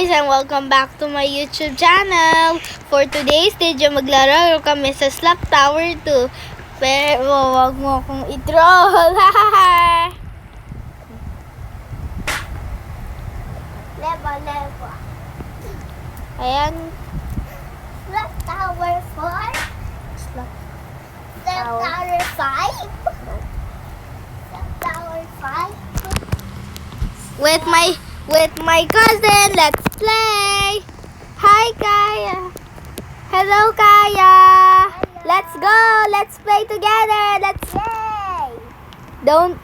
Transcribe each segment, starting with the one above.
guys, and welcome back to my YouTube channel. For today's video, maglaro kami sa Slap Tower 2. Pero wag mo akong i-troll. Level. Ayan. Slap Tower 4? Slap. Slap Tower 5? Slap Tower 5? With my cousin, let's play. Hi, Kaya. Hello, Kaya. Let's go. Let's play together. Yay! Don't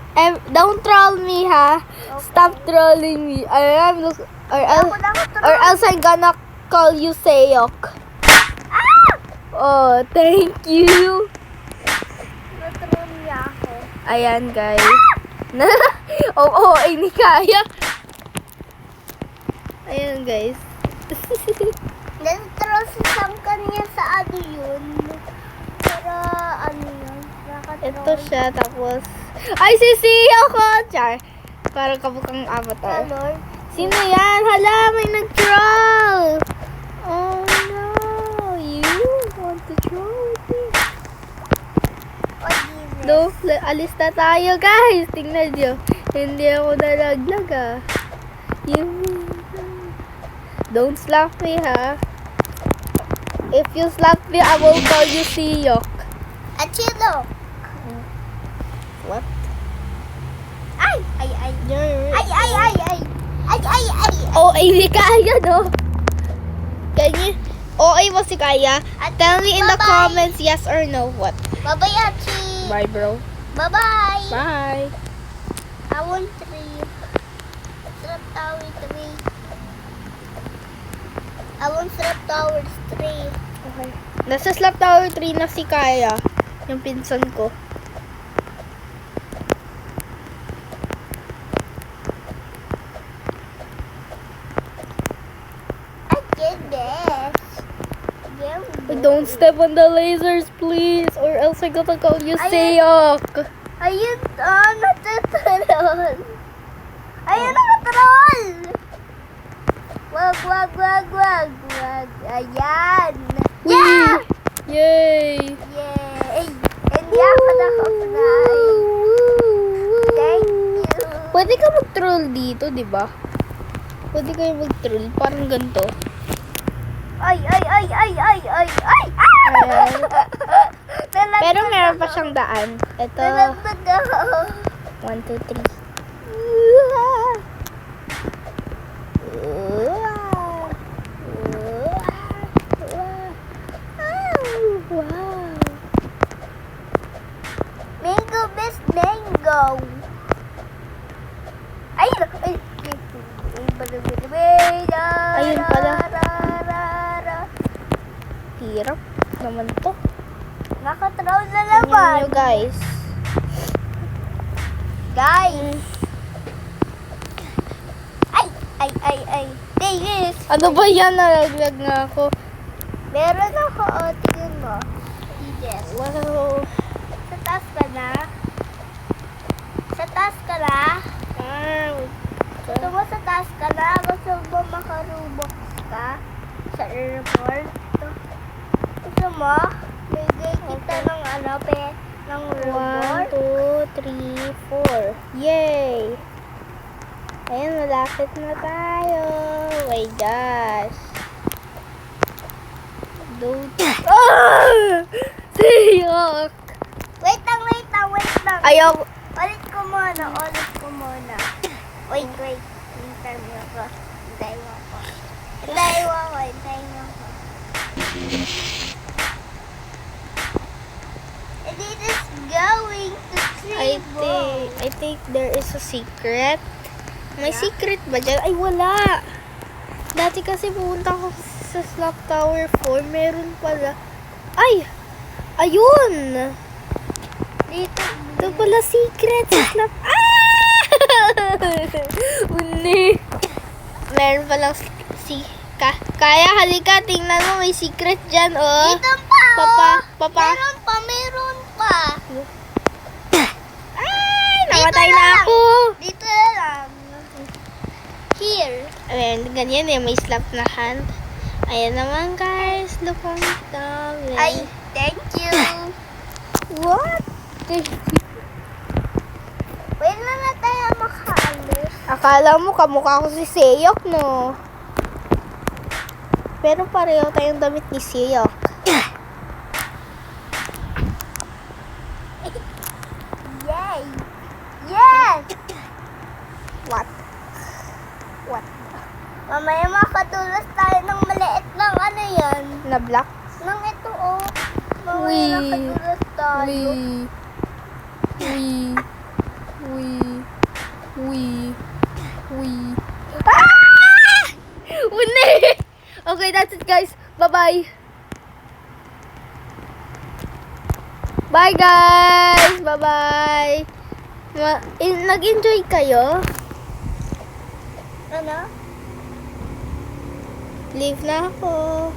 troll me, ha. Okay. Stop trolling me. Or else I'm gonna call you Seyok. Ah! Oh, thank you. Natroll niya ako. Ayan, guys. Oo, ay ni Kaya. Ayan, guys. Natroll si Sam kanya sa ano yun. Pero ano yun. Nakatroll. Ito siya, tapos... Ay, si Seyok ko! Char. Parang kabukang avatar. Lord. Sino yan? Hala, may nag-troll! Oh, no. You want to troll me? O Jesus. No, alis na tayo, guys. Tingnan nyo. Hindi ako nalaglag, ah. Don't slap me, ha? If you slap me, I will call you Seyok. Achilo. What? Ay! Ay! Oh, ay, hindi kaya, no? Can you... Oh, ay mo si Kaya. Tell me in the Bye-bye. comments, yes or no. What? Bye-bye, Achi. Bye, bro. Bye-bye. Bye. I want 3. Slap Tower 3. I want Slap Towers 3. Okay. Nasa Slap Tower 3 na si Kaya. Yung pinsan ko. I did this. Don't step on the lasers, please. Or else I gotta call you Seyok. Ayun, natatroll. Ayun, nakatroll. Wag. Ayan. Yeah! Yay! Yay! Hindi ako nakapray. Thank you. Pwede ka mag-troll dito, di ba? Pwede kayo mag-troll. Parang ganito. Ay! Ayan. Pero meron pa siyang daan. Ito. Nalagdag ako. 1, 2, 3. Wow. Mango best mango. Ayun. Ayun pala. Hirap naman to. Nakatraw na Tingnan naman. nyo, guys. Guys. Ay. Tingis. Ano ba yan? Nalaglag nga ako. Meron ako. O, tingin mo. Yes. Wow. Sa taas ka na? Sa taas ka na? Gusto mo sa taas ka na? Gusto mo makarubok ka? Sa airport? Gusto mo? Bigay kita ng ano, ng 1, robot? 2, 3, 4. Yay! Ayan, malapit na tayo. Oh my gosh. Don't... Ah! Seyok! Wait lang. Ayaw. Ulit ko muna. Wait. Hintayin mo ako. Hintayin mo ako. And it is going to tribble. I think there is a secret. May secret ba dyan? Ay, wala. Dati kasi pumunta ko sa Slap Tower 4. Meron pala. Ay! Ayun! Ito pala secret sa Slap... Ah! Uni. Meron palang Kaya, halika. Tingnan mo, may secret dyan, oh. Dito pa, Papa. Meron pa. Ay! Namatay na ako. Dito lang. Here. Ayan, ganyan eh. May slap na hand. Ayan naman guys. Look on dami. Ay, thank you. What? Wait na tayo makaalis. Akala mo kamukha ko si Seyok, no? Pero pareho tayong damit ni Seyok. Yay! Yes! What? What? Mamaya makatulas tayo ng maliit ng ano yan. Na black? Nang ito oh. Uy. Mamaya nakatulas tayo. Uy. Ah! Uni! Okay, that's it guys. Bye-bye. Bye guys! Bye-bye. Nag-enjoy kayo? Ano? Leave na ako.